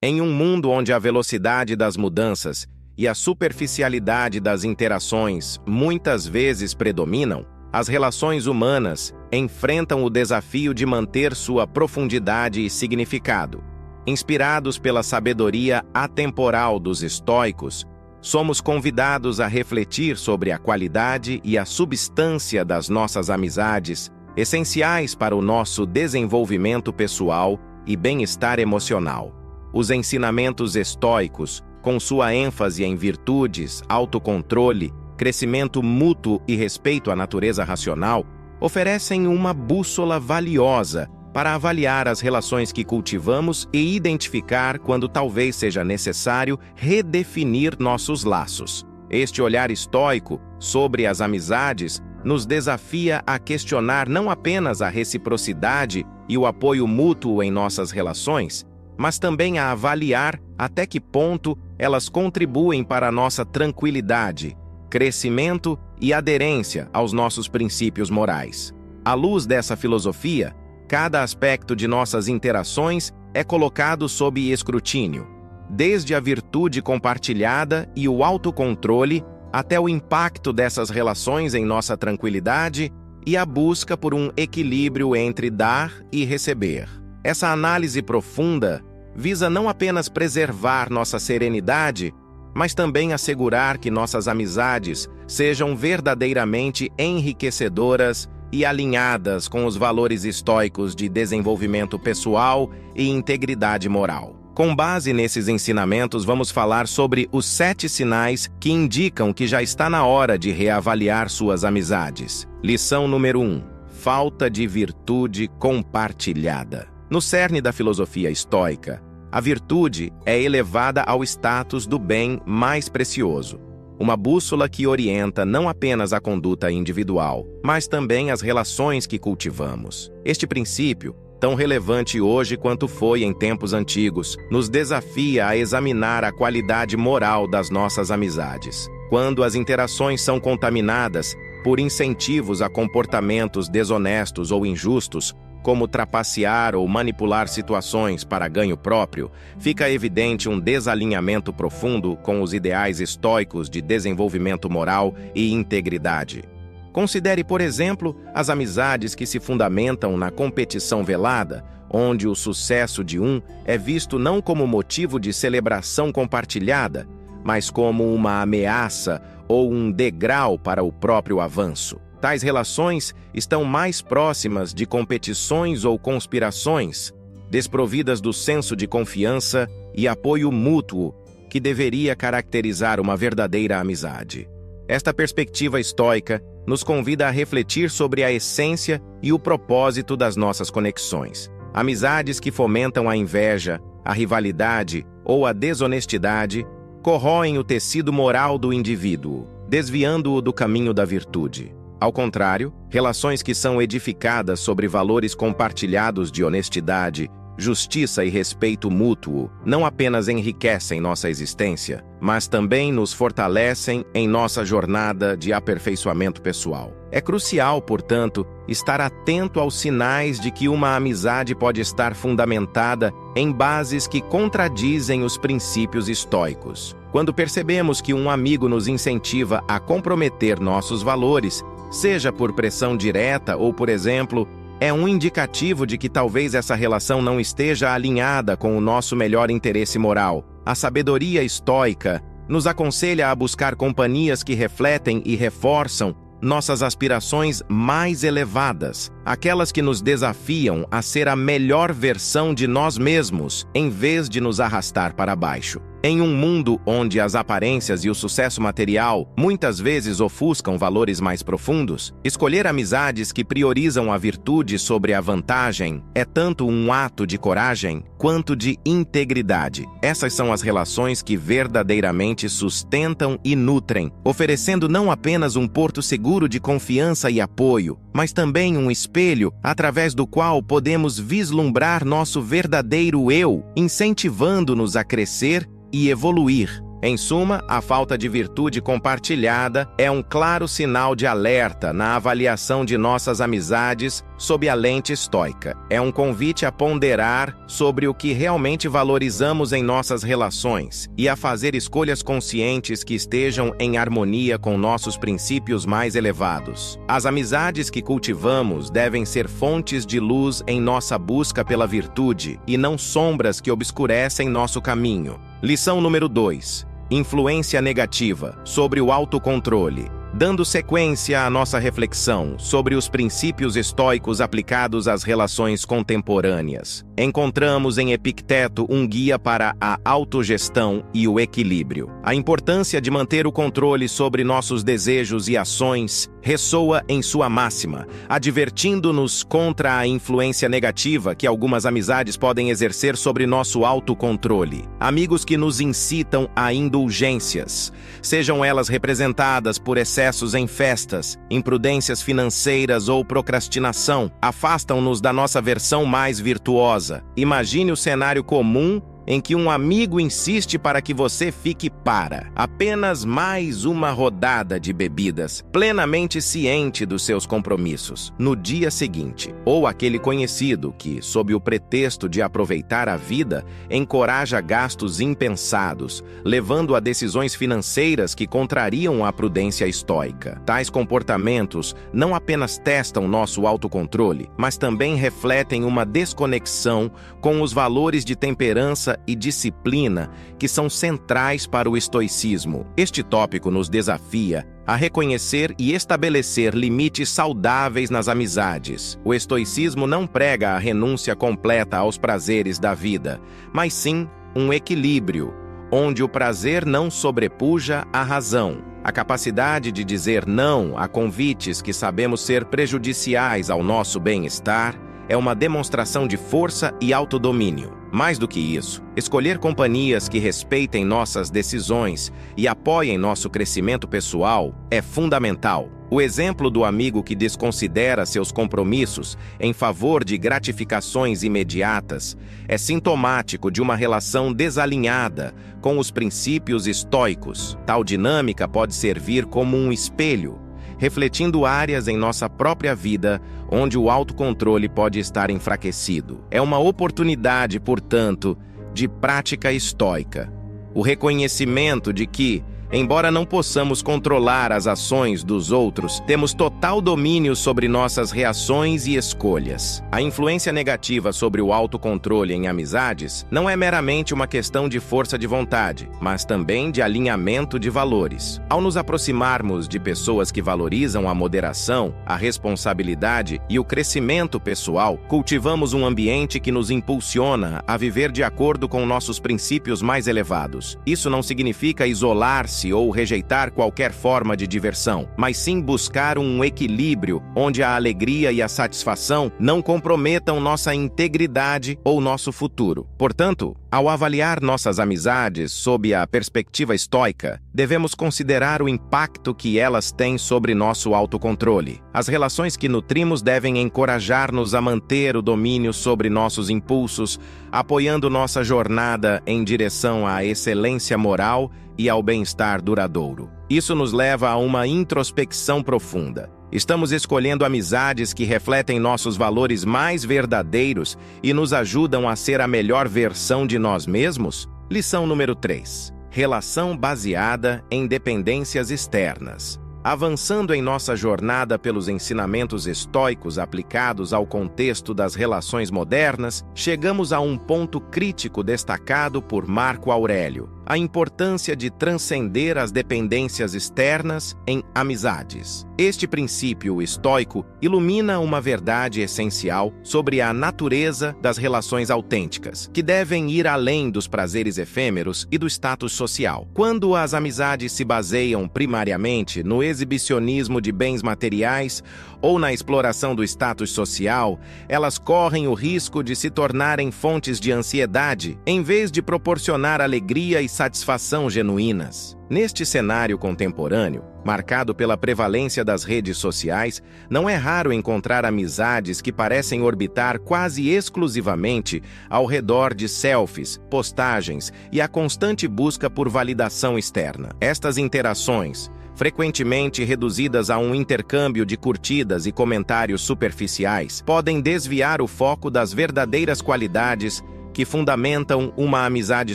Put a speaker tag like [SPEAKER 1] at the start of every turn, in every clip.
[SPEAKER 1] Em um mundo onde a velocidade das mudanças e a superficialidade das interações muitas vezes predominam, as relações humanas enfrentam o desafio de manter sua profundidade e significado. Inspirados pela sabedoria atemporal dos estoicos, somos convidados a refletir sobre a qualidade e a substância das nossas amizades, essenciais para o nosso desenvolvimento pessoal e bem-estar emocional. Os ensinamentos estoicos, com sua ênfase em virtudes, autocontrole, crescimento mútuo e respeito à natureza racional, oferecem uma bússola valiosa para avaliar as relações que cultivamos e identificar quando talvez seja necessário redefinir nossos laços. Este olhar estoico sobre as amizades nos desafia a questionar não apenas a reciprocidade e o apoio mútuo em nossas relações, mas também a avaliar até que ponto elas contribuem para a nossa tranquilidade, crescimento e aderência aos nossos princípios morais. À luz dessa filosofia, cada aspecto de nossas interações é colocado sob escrutínio, desde a virtude compartilhada e o autocontrole até o impacto dessas relações em nossa tranquilidade e a busca por um equilíbrio entre dar e receber. Essa análise profunda visa não apenas preservar nossa serenidade, mas também assegurar que nossas amizades sejam verdadeiramente enriquecedoras e alinhadas com os valores estoicos de desenvolvimento pessoal e integridade moral. Com base nesses ensinamentos, vamos falar sobre os 7 sinais que indicam que já está na hora de reavaliar suas amizades. Lição número 1. Falta de virtude compartilhada. No cerne da filosofia estoica, a virtude é elevada ao status do bem mais precioso, uma bússola que orienta não apenas a conduta individual, mas também as relações que cultivamos. Este princípio, tão relevante hoje quanto foi em tempos antigos, nos desafia a examinar a qualidade moral das nossas amizades. Quando as interações são contaminadas por incentivos a comportamentos desonestos ou injustos, como trapacear ou manipular situações para ganho próprio, fica evidente um desalinhamento profundo com os ideais estoicos de desenvolvimento moral e integridade. Considere, por exemplo, as amizades que se fundamentam na competição velada, onde o sucesso de um é visto não como motivo de celebração compartilhada, mas como uma ameaça ou um degrau para o próprio avanço. Tais relações estão mais próximas de competições ou conspirações, desprovidas do senso de confiança e apoio mútuo que deveria caracterizar uma verdadeira amizade. Esta perspectiva estoica nos convida a refletir sobre a essência e o propósito das nossas conexões. Amizades que fomentam a inveja, a rivalidade ou a desonestidade corroem o tecido moral do indivíduo, desviando-o do caminho da virtude. Ao contrário, relações que são edificadas sobre valores compartilhados de honestidade, justiça e respeito mútuo não apenas enriquecem nossa existência, mas também nos fortalecem em nossa jornada de aperfeiçoamento pessoal. É crucial, portanto, estar atento aos sinais de que uma amizade pode estar fundamentada em bases que contradizem os princípios estoicos. Quando percebemos que um amigo nos incentiva a comprometer nossos valores, seja por pressão direta ou, por exemplo, é um indicativo de que talvez essa relação não esteja alinhada com o nosso melhor interesse moral. A sabedoria estoica nos aconselha a buscar companhias que refletem e reforçam nossas aspirações mais elevadas, aquelas que nos desafiam a ser a melhor versão de nós mesmos, em vez de nos arrastar para baixo. Em um mundo onde as aparências e o sucesso material muitas vezes ofuscam valores mais profundos, escolher amizades que priorizam a virtude sobre a vantagem é tanto um ato de coragem quanto de integridade. Essas são as relações que verdadeiramente sustentam e nutrem, oferecendo não apenas um porto seguro de confiança e apoio, mas também um espelho através do qual podemos vislumbrar nosso verdadeiro eu, incentivando-nos a crescer e evoluir Em suma, a falta de virtude compartilhada é um claro sinal de alerta na avaliação de nossas amizades sob a lente estoica. É um convite a ponderar sobre o que realmente valorizamos em nossas relações e a fazer escolhas conscientes que estejam em harmonia com nossos princípios mais elevados. As amizades que cultivamos devem ser fontes de luz em nossa busca pela virtude e não sombras que obscurecem nosso caminho. Lição número 2. Influência negativa sobre o autocontrole. Dando sequência à nossa reflexão sobre os princípios estoicos aplicados às relações contemporâneas, encontramos em Epicteto um guia para a autogestão e o equilíbrio. A importância de manter o controle sobre nossos desejos e ações ressoa em sua máxima, advertindo-nos contra a influência negativa que algumas amizades podem exercer sobre nosso autocontrole. Amigos que nos incitam a indulgências, sejam elas representadas por excessos em festas, imprudências financeiras ou procrastinação, afastam-nos da nossa versão mais virtuosa. Imagine o cenário comum em que um amigo insiste para que você fique para apenas mais uma rodada de bebidas, plenamente ciente dos seus compromissos, no dia seguinte. Ou aquele conhecido que, sob o pretexto de aproveitar a vida, encoraja gastos impensados, levando a decisões financeiras que contrariam a prudência estoica. Tais comportamentos não apenas testam nosso autocontrole, mas também refletem uma desconexão com os valores de temperança e disciplina que são centrais para o estoicismo. Este tópico nos desafia a reconhecer e estabelecer limites saudáveis nas amizades. O estoicismo não prega a renúncia completa aos prazeres da vida, mas sim um equilíbrio, onde o prazer não sobrepuja a razão. A capacidade de dizer não a convites que sabemos ser prejudiciais ao nosso bem-estar é uma demonstração de força e autodomínio. Mais do que isso, escolher companhias que respeitem nossas decisões e apoiem nosso crescimento pessoal é fundamental. O exemplo do amigo que desconsidera seus compromissos em favor de gratificações imediatas é sintomático de uma relação desalinhada com os princípios estoicos. Tal dinâmica pode servir como um espelho, refletindo áreas em nossa própria vida onde o autocontrole pode estar enfraquecido. É uma oportunidade, portanto, de prática estoica. O reconhecimento de que, embora não possamos controlar as ações dos outros, temos total domínio sobre nossas reações e escolhas. A influência negativa sobre o autocontrole em amizades não é meramente uma questão de força de vontade, mas também de alinhamento de valores. Ao nos aproximarmos de pessoas que valorizam a moderação, a responsabilidade e o crescimento pessoal, cultivamos um ambiente que nos impulsiona a viver de acordo com nossos princípios mais elevados. Isso não significa isolar-se ou rejeitar qualquer forma de diversão, mas sim buscar um equilíbrio onde a alegria e a satisfação não comprometam nossa integridade ou nosso futuro. Portanto, ao avaliar nossas amizades sob a perspectiva estoica, devemos considerar o impacto que elas têm sobre nosso autocontrole. As relações que nutrimos devem encorajar-nos a manter o domínio sobre nossos impulsos, apoiando nossa jornada em direção à excelência moral e ao bem-estar duradouro. Isso nos leva a uma introspecção profunda. Estamos escolhendo amizades que refletem nossos valores mais verdadeiros e nos ajudam a ser a melhor versão de nós mesmos? Lição número 3. Relação baseada em dependências externas. Avançando em nossa jornada pelos ensinamentos estoicos aplicados ao contexto das relações modernas, chegamos a um ponto crítico destacado por Marco Aurélio: a importância de transcender as dependências externas em amizades. Este princípio estoico ilumina uma verdade essencial sobre a natureza das relações autênticas, que devem ir além dos prazeres efêmeros e do status social. Quando as amizades se baseiam primariamente no exibicionismo de bens materiais ou na exploração do status social, elas correm o risco de se tornarem fontes de ansiedade, em vez de proporcionar alegria e satisfação genuínas. Neste cenário contemporâneo, marcado pela prevalência das redes sociais, não é raro encontrar amizades que parecem orbitar quase exclusivamente ao redor de selfies, postagens e a constante busca por validação externa. Estas interações, frequentemente reduzidas a um intercâmbio de curtidas e comentários superficiais, podem desviar o foco das verdadeiras qualidades que fundamentam uma amizade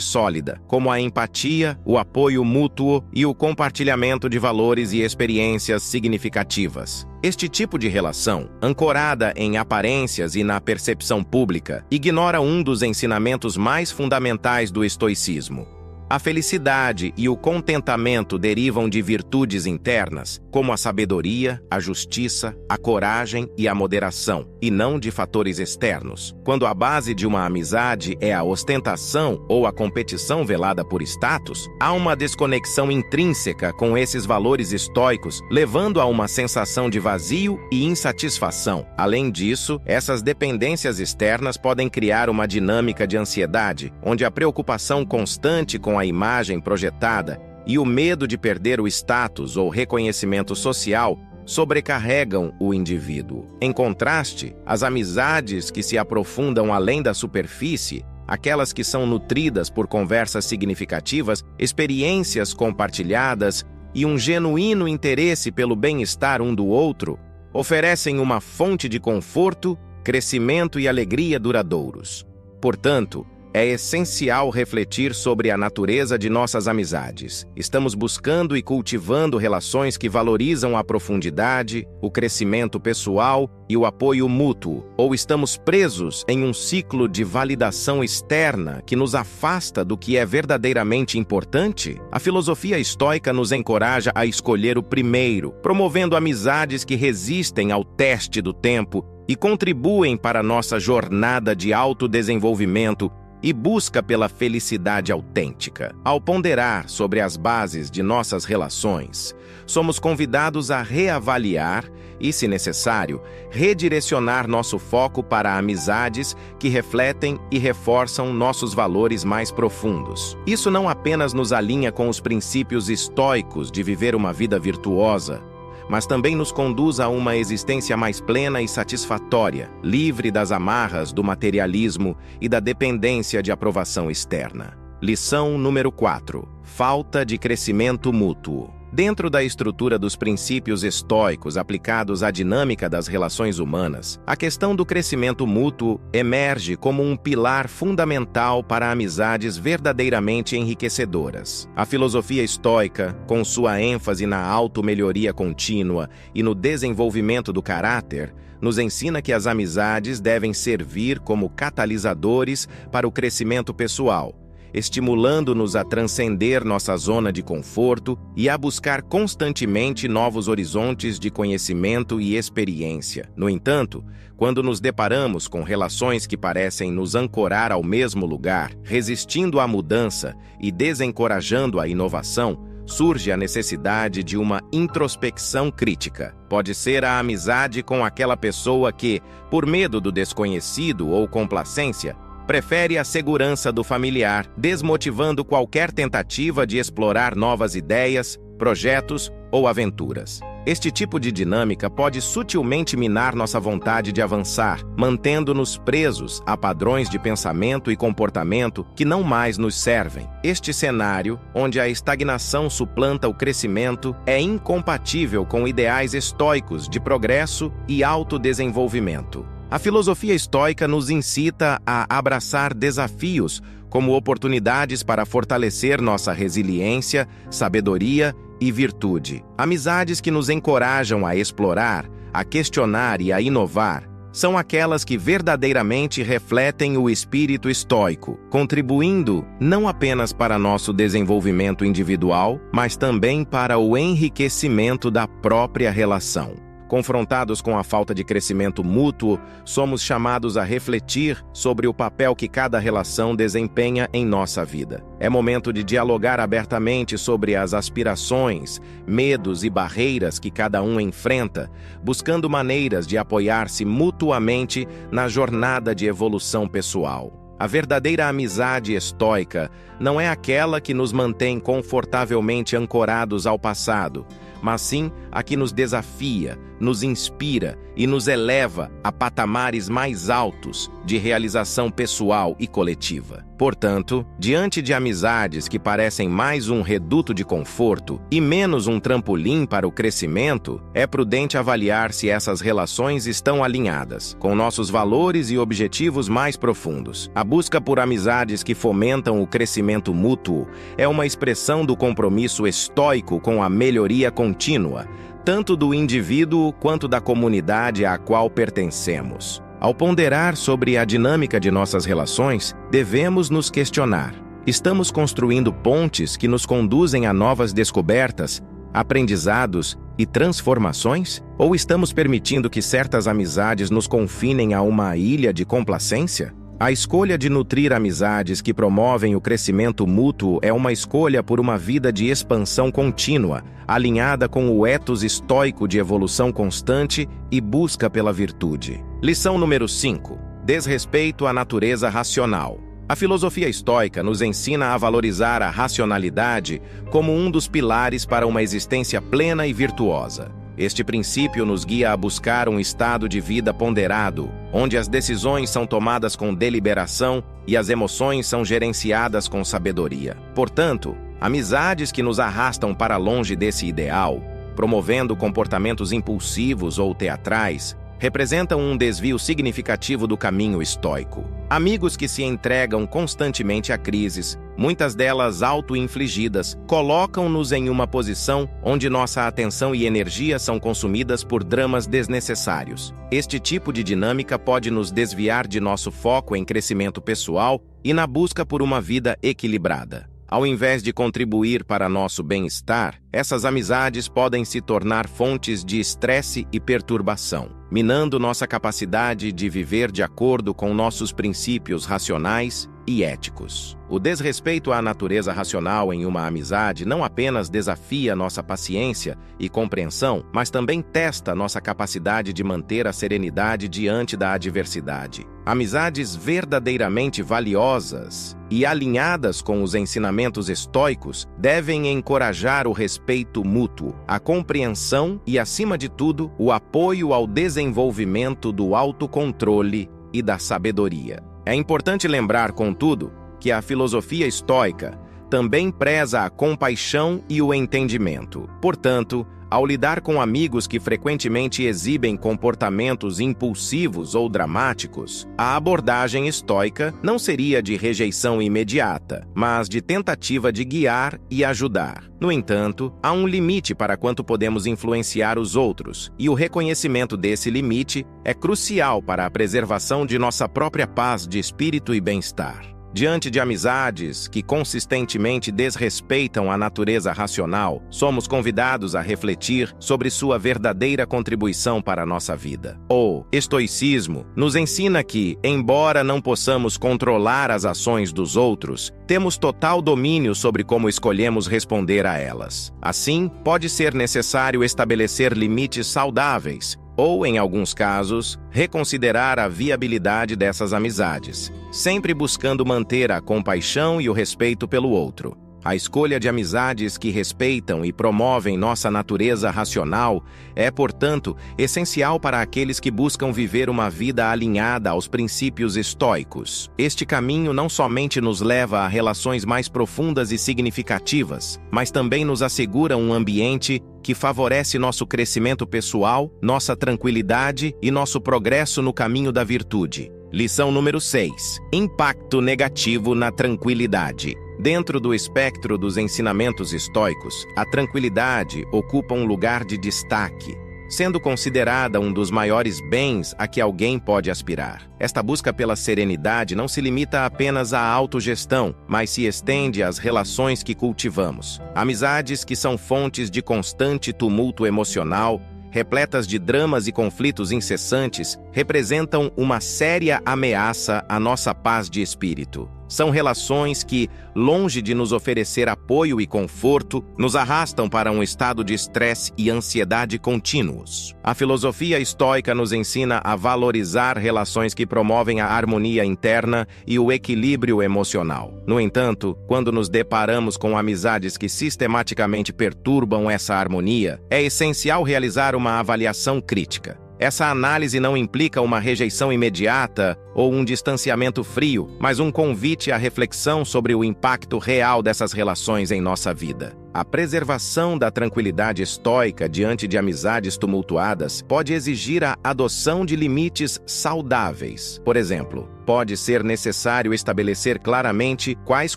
[SPEAKER 1] sólida, como a empatia, o apoio mútuo e o compartilhamento de valores e experiências significativas. Este tipo de relação, ancorada em aparências e na percepção pública, ignora um dos ensinamentos mais fundamentais do estoicismo. A felicidade e o contentamento derivam de virtudes internas, como a sabedoria, a justiça, a coragem e a moderação, e não de fatores externos. Quando a base de uma amizade é a ostentação ou a competição velada por status, há uma desconexão intrínseca com esses valores estoicos, levando a uma sensação de vazio e insatisfação. Além disso, essas dependências externas podem criar uma dinâmica de ansiedade, onde a preocupação constante com a imagem projetada e o medo de perder o status ou reconhecimento social sobrecarregam o indivíduo. Em contraste, as amizades que se aprofundam além da superfície, aquelas que são nutridas por conversas significativas, experiências compartilhadas e um genuíno interesse pelo bem-estar um do outro, oferecem uma fonte de conforto, crescimento e alegria duradouros. Portanto, é essencial refletir sobre a natureza de nossas amizades. Estamos buscando e cultivando relações que valorizam a profundidade, o crescimento pessoal e o apoio mútuo, ou estamos presos em um ciclo de validação externa que nos afasta do que é verdadeiramente importante? A filosofia estoica nos encoraja a escolher o primeiro, promovendo amizades que resistem ao teste do tempo e contribuem para nossa jornada de autodesenvolvimento e busca pela felicidade autêntica. Ao ponderar sobre as bases de nossas relações, somos convidados a reavaliar e, se necessário, redirecionar nosso foco para amizades que refletem e reforçam nossos valores mais profundos. Isso não apenas nos alinha com os princípios estoicos de viver uma vida virtuosa, mas também nos conduz a uma existência mais plena e satisfatória, livre das amarras do materialismo e da dependência de aprovação externa. Lição número 4. Falta de crescimento mútuo. Dentro da estrutura dos princípios estoicos aplicados à dinâmica das relações humanas, a questão do crescimento mútuo emerge como um pilar fundamental para amizades verdadeiramente enriquecedoras. A filosofia estoica, com sua ênfase na auto-melhoria contínua e no desenvolvimento do caráter, nos ensina que as amizades devem servir como catalisadores para o crescimento pessoal, estimulando-nos a transcender nossa zona de conforto e a buscar constantemente novos horizontes de conhecimento e experiência. No entanto, quando nos deparamos com relações que parecem nos ancorar ao mesmo lugar, resistindo à mudança e desencorajando a inovação, surge a necessidade de uma introspecção crítica. Pode ser a amizade com aquela pessoa que, por medo do desconhecido ou complacência, prefere a segurança do familiar, desmotivando qualquer tentativa de explorar novas ideias, projetos ou aventuras. Este tipo de dinâmica pode sutilmente minar nossa vontade de avançar, mantendo-nos presos a padrões de pensamento e comportamento que não mais nos servem. Este cenário, onde a estagnação suplanta o crescimento, é incompatível com ideais estoicos de progresso e autodesenvolvimento. A filosofia estoica nos incita a abraçar desafios como oportunidades para fortalecer nossa resiliência, sabedoria e virtude. Amizades que nos encorajam a explorar, a questionar e a inovar são aquelas que verdadeiramente refletem o espírito estoico, contribuindo não apenas para nosso desenvolvimento individual, mas também para o enriquecimento da própria relação. Confrontados com a falta de crescimento mútuo, somos chamados a refletir sobre o papel que cada relação desempenha em nossa vida. É momento de dialogar abertamente sobre as aspirações, medos e barreiras que cada um enfrenta, buscando maneiras de apoiar-se mutuamente na jornada de evolução pessoal. A verdadeira amizade estoica não é aquela que nos mantém confortavelmente ancorados ao passado, mas sim a que nos desafia, nos inspira e nos eleva a patamares mais altos de realização pessoal e coletiva. Portanto, diante de amizades que parecem mais um reduto de conforto e menos um trampolim para o crescimento, é prudente avaliar se essas relações estão alinhadas com nossos valores e objetivos mais profundos. A busca por amizades que fomentam o crescimento mútuo é uma expressão do compromisso estoico com a melhoria contínua, tanto do indivíduo quanto da comunidade à qual pertencemos. Ao ponderar sobre a dinâmica de nossas relações, devemos nos questionar: estamos construindo pontes que nos conduzem a novas descobertas, aprendizados e transformações? Ou estamos permitindo que certas amizades nos confinem a uma ilha de complacência? A escolha de nutrir amizades que promovem o crescimento mútuo é uma escolha por uma vida de expansão contínua, alinhada com o ethos estoico de evolução constante e busca pela virtude. Lição número 5. Desrespeito à natureza racional. A filosofia estoica nos ensina a valorizar a racionalidade como um dos pilares para uma existência plena e virtuosa. Este princípio nos guia a buscar um estado de vida ponderado, onde as decisões são tomadas com deliberação e as emoções são gerenciadas com sabedoria. Portanto, amizades que nos arrastam para longe desse ideal, promovendo comportamentos impulsivos ou teatrais, representam um desvio significativo do caminho estoico. Amigos que se entregam constantemente a crises, muitas delas auto-infligidas, colocam-nos em uma posição onde nossa atenção e energia são consumidas por dramas desnecessários. Este tipo de dinâmica pode nos desviar de nosso foco em crescimento pessoal e na busca por uma vida equilibrada. Ao invés de contribuir para nosso bem-estar, essas amizades podem se tornar fontes de estresse e perturbação, minando nossa capacidade de viver de acordo com nossos princípios racionais e éticos. O desrespeito à natureza racional em uma amizade não apenas desafia nossa paciência e compreensão, mas também testa nossa capacidade de manter a serenidade diante da adversidade. Amizades verdadeiramente valiosas e alinhadas com os ensinamentos estoicos devem encorajar o respeito mútuo, a compreensão e, acima de tudo, o apoio ao desenvolvimento do autocontrole e da sabedoria. É importante lembrar, contudo, que a filosofia estoica também preza a compaixão e o entendimento. Portanto, ao lidar com amigos que frequentemente exibem comportamentos impulsivos ou dramáticos, a abordagem estoica não seria de rejeição imediata, mas de tentativa de guiar e ajudar. No entanto, há um limite para quanto podemos influenciar os outros, e o reconhecimento desse limite é crucial para a preservação de nossa própria paz de espírito e bem-estar. Diante de amizades que consistentemente desrespeitam a natureza racional, somos convidados a refletir sobre sua verdadeira contribuição para a nossa vida. O estoicismo nos ensina que, embora não possamos controlar as ações dos outros, temos total domínio sobre como escolhemos responder a elas. Assim, pode ser necessário estabelecer limites saudáveis, ou, em alguns casos, reconsiderar a viabilidade dessas amizades, sempre buscando manter a compaixão e o respeito pelo outro. A escolha de amizades que respeitam e promovem nossa natureza racional é, portanto, essencial para aqueles que buscam viver uma vida alinhada aos princípios estoicos. Este caminho não somente nos leva a relações mais profundas e significativas, mas também nos assegura um ambiente que favorece nosso crescimento pessoal, nossa tranquilidade e nosso progresso no caminho da virtude. Lição número 6. Impacto negativo na tranquilidade. Dentro do espectro dos ensinamentos estoicos, a tranquilidade ocupa um lugar de destaque, sendo considerada um dos maiores bens a que alguém pode aspirar. Esta busca pela serenidade não se limita apenas à autogestão, mas se estende às relações que cultivamos. Amizades que são fontes de constante tumulto emocional, repletas de dramas e conflitos incessantes, representam uma séria ameaça à nossa paz de espírito. São relações que, longe de nos oferecer apoio e conforto, nos arrastam para um estado de estresse e ansiedade contínuos. A filosofia estoica nos ensina a valorizar relações que promovem a harmonia interna e o equilíbrio emocional. No entanto, quando nos deparamos com amizades que sistematicamente perturbam essa harmonia, é essencial realizar uma avaliação crítica. Essa análise não implica uma rejeição imediata ou um distanciamento frio, mas um convite à reflexão sobre o impacto real dessas relações em nossa vida. A preservação da tranquilidade estoica diante de amizades tumultuadas pode exigir a adoção de limites saudáveis. Por exemplo, pode ser necessário estabelecer claramente quais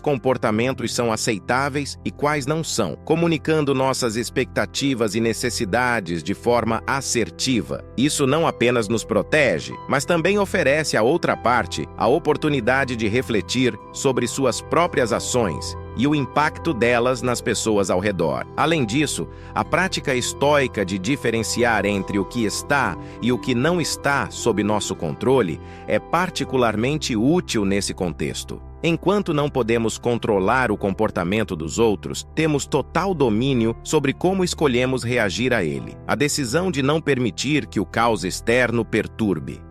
[SPEAKER 1] comportamentos são aceitáveis e quais não são, comunicando nossas expectativas e necessidades de forma assertiva. Isso não apenas nos protege, mas também oferece à outra parte a oportunidade de refletir sobre suas próprias ações e o impacto delas nas pessoas ao redor. Além disso, a prática estoica de diferenciar entre o que está e o que não está sob nosso controle é particularmente útil nesse contexto. Enquanto não podemos controlar o comportamento dos outros, temos total domínio sobre como escolhemos reagir a ele. A decisão de não permitir que o caos externo perturbe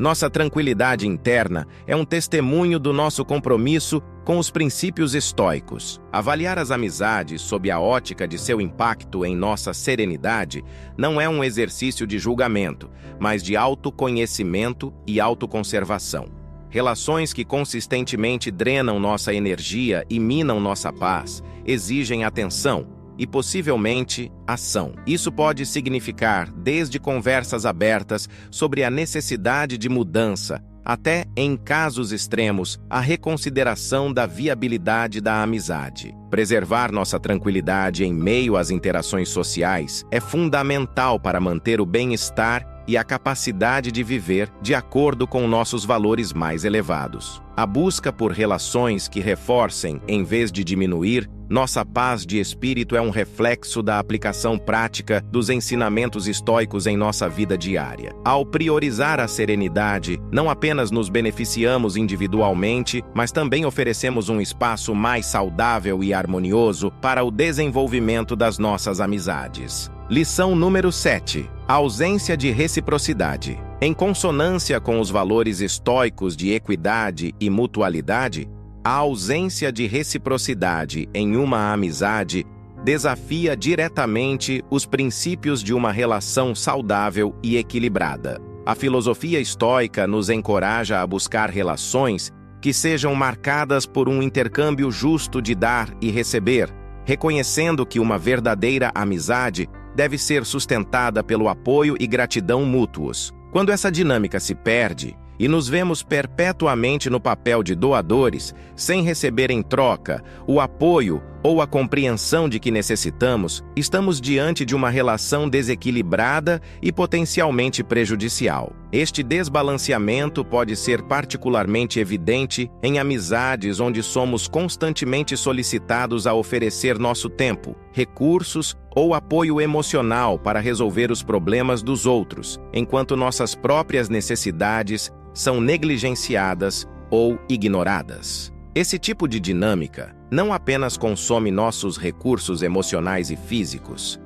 [SPEAKER 1] nossa tranquilidade interna é um testemunho do nosso compromisso com os princípios estoicos. Avaliar as amizades sob a ótica de seu impacto em nossa serenidade não é um exercício de julgamento, mas de autoconhecimento e autoconservação. Relações que consistentemente drenam nossa energia e minam nossa paz exigem atenção e, possivelmente, ação. Isso pode significar desde conversas abertas sobre a necessidade de mudança, até, em casos extremos, a reconsideração da viabilidade da amizade. Preservar nossa tranquilidade em meio às interações sociais é fundamental para manter o bem-estar e a capacidade de viver de acordo com nossos valores mais elevados. A busca por relações que reforcem, em vez de diminuir, nossa paz de espírito é um reflexo da aplicação prática dos ensinamentos estoicos em nossa vida diária. Ao priorizar a serenidade, não apenas nos beneficiamos individualmente, mas também oferecemos um espaço mais saudável e harmonioso para o desenvolvimento das nossas amizades. Lição número 7. A ausência de reciprocidade. Em consonância com os valores estoicos de equidade e mutualidade, a ausência de reciprocidade em uma amizade desafia diretamente os princípios de uma relação saudável e equilibrada. A filosofia estoica nos encoraja a buscar relações que sejam marcadas por um intercâmbio justo de dar e receber, reconhecendo que uma verdadeira amizade deve ser sustentada pelo apoio e gratidão mútuos. Quando essa dinâmica se perde e nos vemos perpetuamente no papel de doadores, sem receber em troca o apoio ou a compreensão de que necessitamos, estamos diante de uma relação desequilibrada e potencialmente prejudicial. Este desbalanceamento pode ser particularmente evidente em amizades onde somos constantemente solicitados a oferecer nosso tempo, recursos ou apoio emocional para resolver os problemas dos outros, enquanto nossas próprias necessidades são negligenciadas ou ignoradas. Esse tipo de dinâmica não apenas consome nossos recursos emocionais e físicos,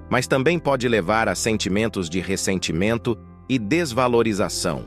[SPEAKER 1] mas também pode levar a sentimentos de ressentimento e desvalorização,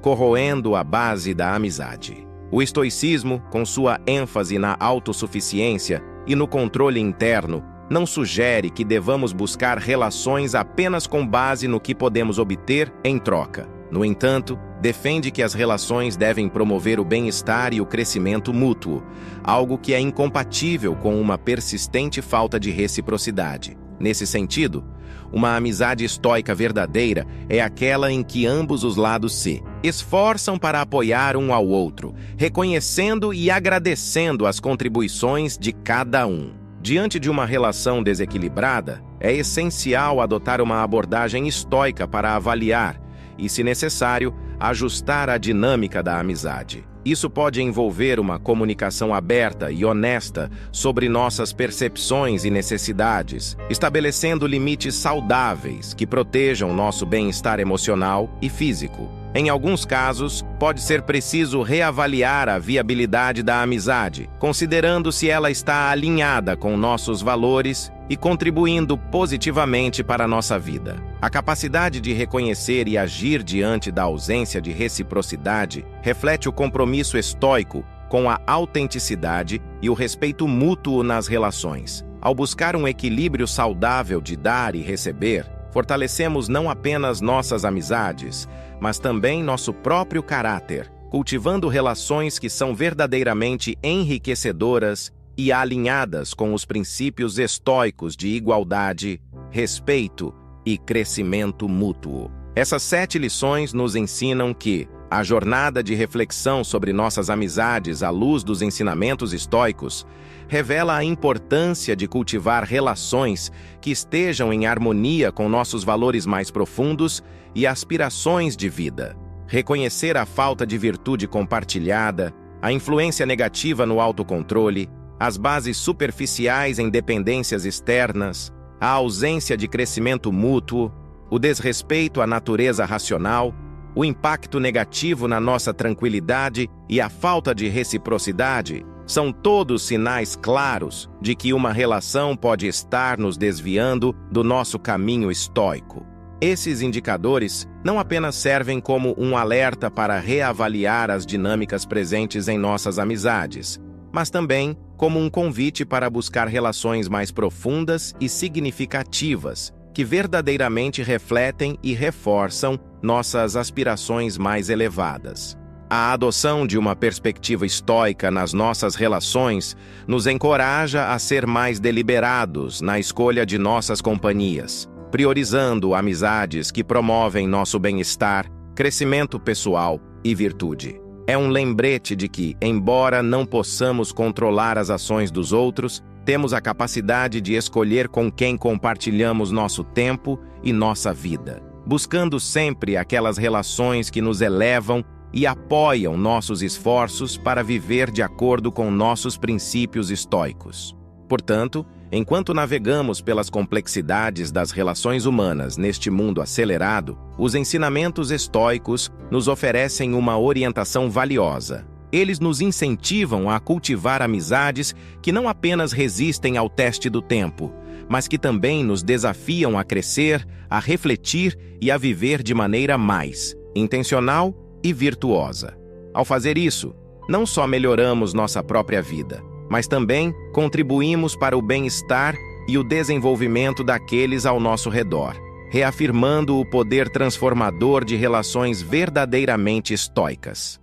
[SPEAKER 1] corroendo a base da amizade. O estoicismo, com sua ênfase na autossuficiência e no controle interno, não sugere que devamos buscar relações apenas com base no que podemos obter em troca. No entanto, defende que as relações devem promover o bem-estar e o crescimento mútuo, algo que é incompatível com uma persistente falta de reciprocidade. Nesse sentido, uma amizade estoica verdadeira é aquela em que ambos os lados se esforçam para apoiar um ao outro, reconhecendo e agradecendo as contribuições de cada um. Diante de uma relação desequilibrada, é essencial adotar uma abordagem estoica para avaliar e, se necessário, ajustar a dinâmica da amizade. Isso pode envolver uma comunicação aberta e honesta sobre nossas percepções e necessidades, estabelecendo limites saudáveis que protejam nosso bem-estar emocional e físico. Em alguns casos, pode ser preciso reavaliar a viabilidade da amizade, considerando se ela está alinhada com nossos valores e contribuindo positivamente para a nossa vida. A capacidade de reconhecer e agir diante da ausência de reciprocidade reflete o compromisso estoico com a autenticidade e o respeito mútuo nas relações. Ao buscar um equilíbrio saudável de dar e receber, fortalecemos não apenas nossas amizades, mas também nosso próprio caráter, cultivando relações que são verdadeiramente enriquecedoras e alinhadas com os princípios estoicos de igualdade, respeito e crescimento mútuo. Essas 7 lições nos ensinam que a jornada de reflexão sobre nossas amizades à luz dos ensinamentos estoicos revela a importância de cultivar relações que estejam em harmonia com nossos valores mais profundos e aspirações de vida. Reconhecer a falta de virtude compartilhada, a influência negativa no autocontrole, as bases superficiais em dependências externas, a ausência de crescimento mútuo, o desrespeito à natureza racional, o impacto negativo na nossa tranquilidade e a falta de reciprocidade são todos sinais claros de que uma relação pode estar nos desviando do nosso caminho estoico. Esses indicadores não apenas servem como um alerta para reavaliar as dinâmicas presentes em nossas amizades, mas também como um convite para buscar relações mais profundas e significativas, que verdadeiramente refletem e reforçam nossas aspirações mais elevadas. A adoção de uma perspectiva estoica nas nossas relações nos encoraja a ser mais deliberados na escolha de nossas companhias, priorizando amizades que promovem nosso bem-estar, crescimento pessoal e virtude. É um lembrete de que, embora não possamos controlar as ações dos outros, temos a capacidade de escolher com quem compartilhamos nosso tempo e nossa vida, buscando sempre aquelas relações que nos elevam e apoiam nossos esforços para viver de acordo com nossos princípios estoicos. Portanto, enquanto navegamos pelas complexidades das relações humanas neste mundo acelerado, os ensinamentos estoicos nos oferecem uma orientação valiosa. Eles nos incentivam a cultivar amizades que não apenas resistem ao teste do tempo, mas que também nos desafiam a crescer, a refletir e a viver de maneira mais intencional e virtuosa. Ao fazer isso, não só melhoramos nossa própria vida, mas também contribuímos para o bem-estar e o desenvolvimento daqueles ao nosso redor, reafirmando o poder transformador de relações verdadeiramente estoicas.